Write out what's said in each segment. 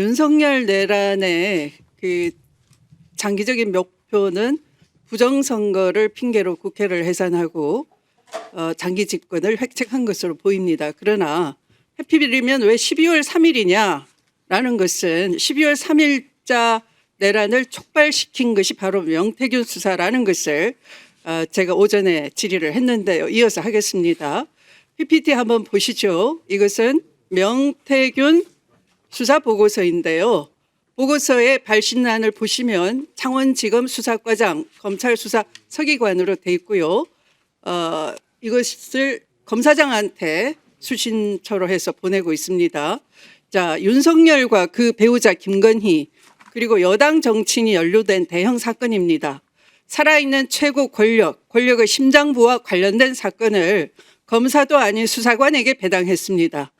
윤석열 내란의 그 장기적인 목표는 부정선거를 핑계로 국회를 해산하고 장기 집권을 획책한 것으로 보입니다. 그러나 해피일이면 왜 12월 3일이냐라는 것은 12월 3일자 내란을 촉발시킨 것이 바로 명태균 수사라는 것을 제가 오전에 질의를 했는데요. 이어서 하겠습니다. PPT 한번 보시죠. 이것은 명태균 수사 보고서인데요. 보고서의 발신란을 보시면 창원지검 수사과장 검찰 수사 서기관으로 돼 있고요. 이것을 검사장한테 수신처로 해서 보내고 있습니다. 자, 윤석열과 그 배우자 김건희 그리고 여당 정치인이 연루된 대형 사건입니다. 살아있는 최고 권력의 심장부와 관련된 사건을 검사도 아닌 수사관에게 배당했습니다.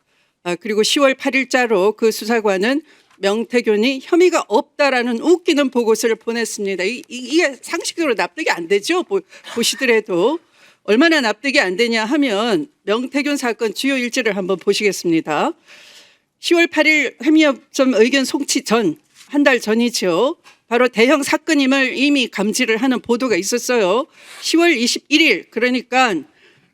그리고 10월 8일자로 그 수사관은 명태균이 혐의가 없다라는 웃기는 보고서를 보냈습니다. 이게 상식적으로 납득이 안 되죠. 보시더라도 얼마나 납득이 안 되냐 하면 명태균 사건 주요 일지를 한번 보시겠습니다. 10월 8일 회미협점 의견 송치 전, 한 달 전이죠. 바로 대형 사건임을 이미 감지를 하는 보도가 있었어요. 10월 21일 그러니까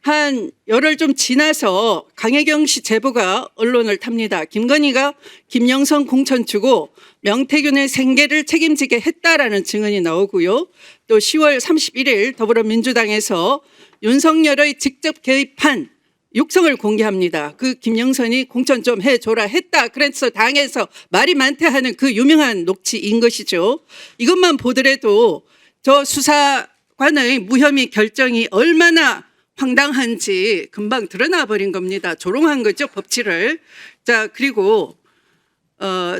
한 열흘 좀 지나서 강혜경 씨 제보가 언론을 탑니다. 김건희가 김영선 공천 주고 명태균의 생계를 책임지게 했다라는 증언이 나오고요. 또 10월 31일 더불어민주당에서 윤석열의 직접 개입한 육성을 공개합니다. 그 김영선이 공천 좀 해줘라 했다. 그래서 당에서 말이 많다 하는 그 유명한 녹취인 것이죠. 이것만 보더라도 저 수사관의 무혐의 결정이 얼마나 황당한지 금방 드러나 버린 겁니다. 조롱한 거죠, 법치를. 자, 그리고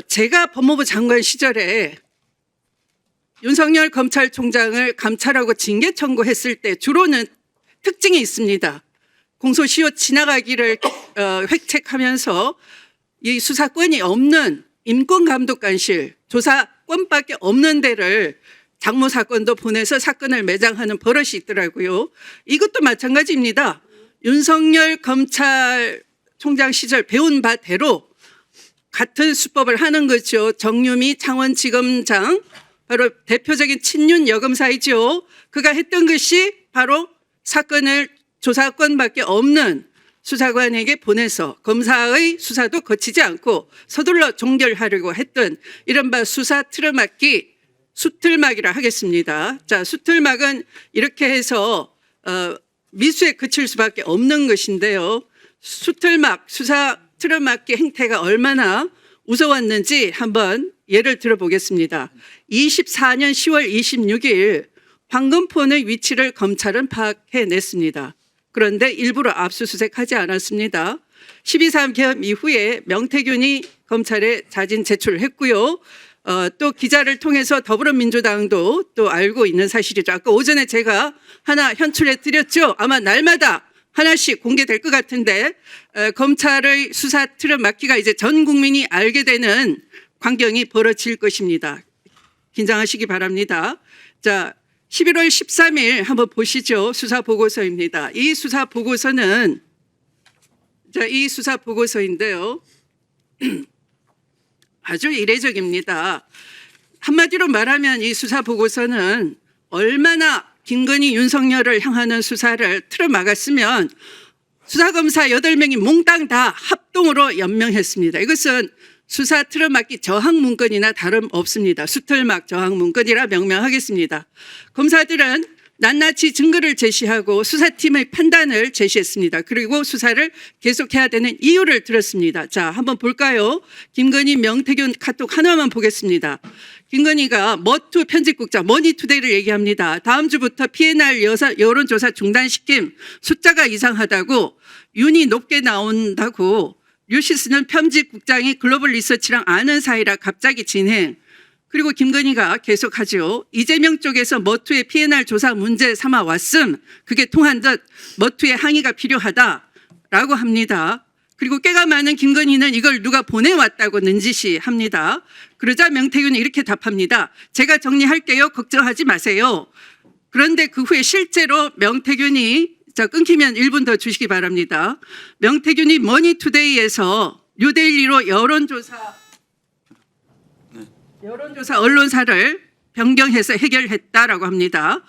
제가 법무부 장관 시절에 윤석열 검찰총장을 감찰하고 징계 청구했을 때 주로는 특징이 있습니다. 공소시효 지나가기를 획책하면서 이 수사권이 없는 인권감독관실 조사권밖에 없는 데를 장모 사건도 보내서 사건을 매장하는 버릇이 있더라고요. 이것도 마찬가지입니다. 윤석열 검찰총장 시절 배운 바대로 같은 수법을 하는 거죠. 정유미 창원지검장 바로 대표적인 친윤 여검사이죠. 그가 했던 것이 바로 사건을 조사권밖에 없는 수사관에게 보내서 검사의 수사도 거치지 않고 서둘러 종결하려고 했던 이른바 수사 틀어막기 수틀막이라 하겠습니다. 자, 수틀막은 이렇게 해서 미수에 그칠 수밖에 없는 것인데요. 수틀막, 수사 틀어막기 행태가 얼마나 우스웠는지 한번 예를 들어보겠습니다. 24년 10월 26일 황금폰의 위치를 검찰은 파악해냈습니다. 그런데 일부러 압수수색하지 않았습니다. 12.3 개헌 이후에 명태균이 검찰에 자진 제출을 했고요. 또 기자를 통해서 더불어민주당도 또 알고 있는 사실이죠. 아까 오전에 제가 하나 현출해 드렸죠. 아마 날마다 하나씩 공개될 것 같은데 검찰의 수사 틀어막기가 이제 전 국민이 알게 되는 광경이 벌어질 것입니다. 긴장하시기 바랍니다. 자, 11월 13일 한번 보시죠. 수사 보고서입니다. 이 수사 보고서는 이 수사 보고서인데요. 아주 이례적입니다. 한마디로 말하면 이 수사 보고서는 얼마나 김건희 윤석열을 향하는 수사를 틀어막았으면 수사검사 8명이 몽땅 다 합동으로 연명했습니다. 이것은 수사 틀어막기 저항문건이나 다름없습니다. 수틀막 저항문건이라 명명하겠습니다. 검사들은 낱낱이 증거를 제시하고 수사팀의 판단을 제시했습니다. 그리고 수사를 계속해야 되는 이유를 들었습니다. 자, 한번 볼까요? 김건희, 명태균 카톡 하나만 보겠습니다. 김건희가 머투 편집국장 머니투데이를 얘기합니다. 다음 주부터 PNR 여론조사 중단시킴 숫자가 이상하다고 윤이 높게 나온다고 류시스는 편집국장이 글로벌 리서치랑 아는 사이라 갑자기 진행. 그리고 김건희가 계속하죠. 이재명 쪽에서 머투의 PNR 조사 문제 삼아 왔음. 그게 통한 듯 머투의 항의가 필요하다라고 합니다. 그리고 꽤가 많은 김건희는 이걸 누가 보내왔다고 능지시합니다. 그러자 명태균이 이렇게 답합니다. 제가 정리할게요. 걱정하지 마세요. 그런데 그 후에 실제로 명태균이 끊기면 1분 더 주시기 바랍니다. 명태균이 머니투데이에서 뉴데일리로 여론조사 여론조사 언론사를 변경해서 해결했다라고 합니다.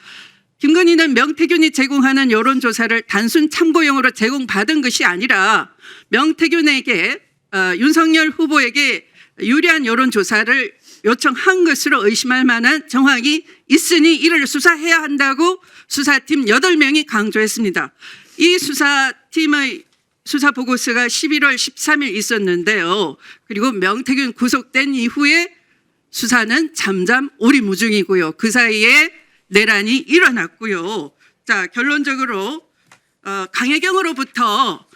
김건희는 명태균이 제공하는 여론조사를 단순 참고용으로 제공받은 것이 아니라 명태균에게 윤석열 후보에게 유리한 여론조사를 요청한 것으로 의심할 만한 정황이 있으니 이를 수사해야 한다고 수사팀 8명이 강조했습니다. 이 수사팀의 수사 보고서가 11월 13일 있었는데요. 그리고 명태균 구속된 이후에 수사는 잠잠 오리무중이고요. 그 사이에 내란이 일어났고요. 자, 결론적으로 강혜경으로부터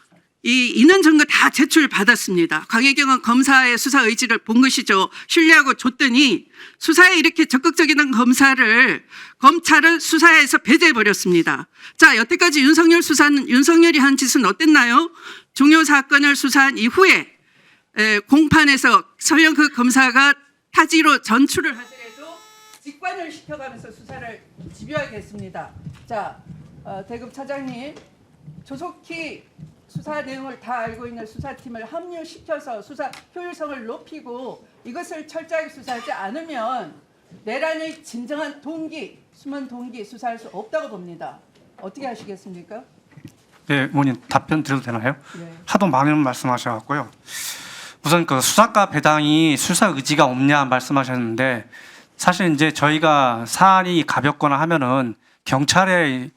이 인원 증거 다 제출받았습니다. 강혜경은 검사의 수사 의지를 본 것이죠. 신뢰하고 줬더니 수사에 이렇게 적극적인 검사를 검찰은 수사에서 배제해버렸습니다. 자, 여태까지 윤석열이 한 짓은 어땠나요? 중요 사건을 수사한 이후에 공판에서 설령 그 검사가 타지로 전출을 하더라도 직관을 시켜가면서 수사를 집요하게 했습니다. 자, 대급 차장님, 조속히 수사 내용을 다 알고 있는 수사팀을 합류시켜서 수사 효율성을 높이고 이것을 철저하게 수사하지 않으면 내란의 진정한 동기, 숨은 동기 수사할 수 없다고 봅니다. 어떻게 하시겠습니까? 네, 의원님 답변 드려도 되나요? 네. 하도 많은 말씀하셔갖고요. 우선 그 수사과 배당이 수사 의지가 없냐 말씀하셨는데 사실 이제 저희가 사안이 가볍거나 하면은 경찰에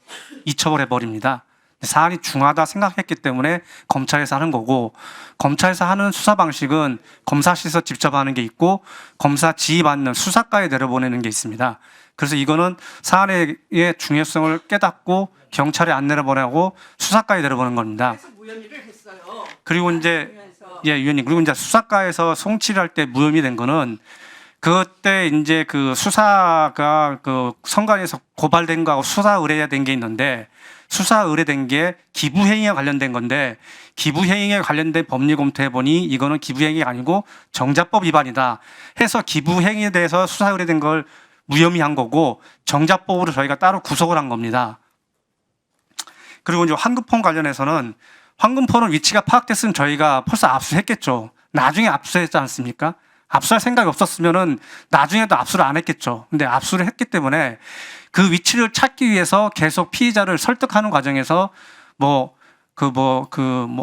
이첩을 해버립니다. 사안이 중하다 생각했기 때문에 검찰에서 하는 거고, 검찰에서 하는 수사 방식은 검사실에서 직접 하는 게 있고 검사 지휘받는 수사과에 내려보내는 게 있습니다. 그래서 이거는 사안의 중요성을 깨닫고 경찰에 안 내려보내고 수사과에 내려보는 겁니다. 그래서 무혐의를 했어요. 그리고 이제 위원님, 그리고 이제 수사과에서 송치를 할 때 무혐의 된 거는 그때 이제 그 수사가 그 선관위에서 고발된 거하고 수사 의뢰된 게 있는데, 수사 의뢰된 게 기부행위에 관련된 건데 기부행위에 관련된 법리 검토해 보니 이거는 기부행위가 아니고 정자법 위반이다 해서 기부행위에 대해서 수사 의뢰된 걸 무혐의한 거고 정자법으로 저희가 따로 구속을 한 겁니다. 그리고 이제 황금폰 관련해서는 황금폰은 위치가 파악됐으면 저희가 벌써 압수했겠죠. 나중에 압수했지 않습니까? 압수할 생각이 없었으면은 나중에도 압수를 안 했겠죠. 근데 압수를 했기 때문에 그 위치를 찾기 위해서 계속 피의자를 설득하는 과정에서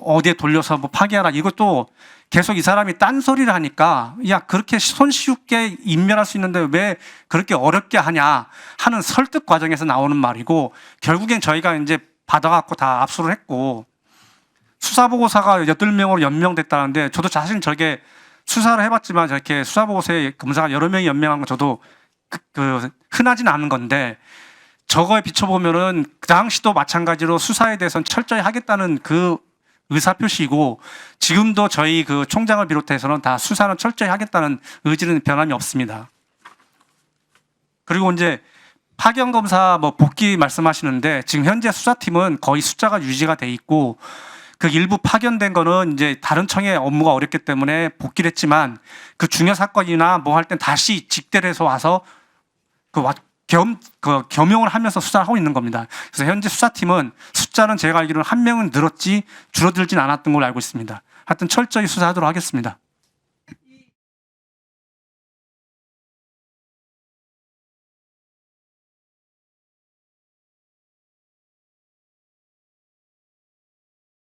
어디에 돌려서 파기하라, 이것도 계속 이 사람이 딴소리를 하니까 야, 그렇게 손쉽게 인멸할 수 있는데 왜 그렇게 어렵게 하냐 하는 설득 과정에서 나오는 말이고, 결국엔 저희가 이제 받아갖고 다 압수를 했고 수사보고사가 8명으로 연명됐다는데, 저도 사실 저게 수사를 해봤지만 저렇게 수사보고서에 검사가 여러 명이 연명한 건 저도 흔하지는 않은 건데, 저거에 비춰보면은 그 당시도 마찬가지로 수사에 대해서는 철저히 하겠다는 그 의사표시이고, 지금도 저희 그 총장을 비롯해서는 다 수사는 철저히 하겠다는 의지는 변함이 없습니다. 그리고 이제 파견검사 복귀 말씀하시는데, 지금 현재 수사팀은 거의 숫자가 유지가 돼 있고, 그 일부 파견된 거는 이제 다른 청의 업무가 어렵기 때문에 복귀를 했지만, 그 중요 사건이나 할 땐 다시 직대를 해서 와서 겸용을 하면서 수사를 하고 있는 겁니다. 그래서 현재 수사팀은 숫자는 제가 알기로는 1명은 늘었지 줄어들진 않았던 걸로 알고 있습니다. 하여튼 철저히 수사하도록 하겠습니다.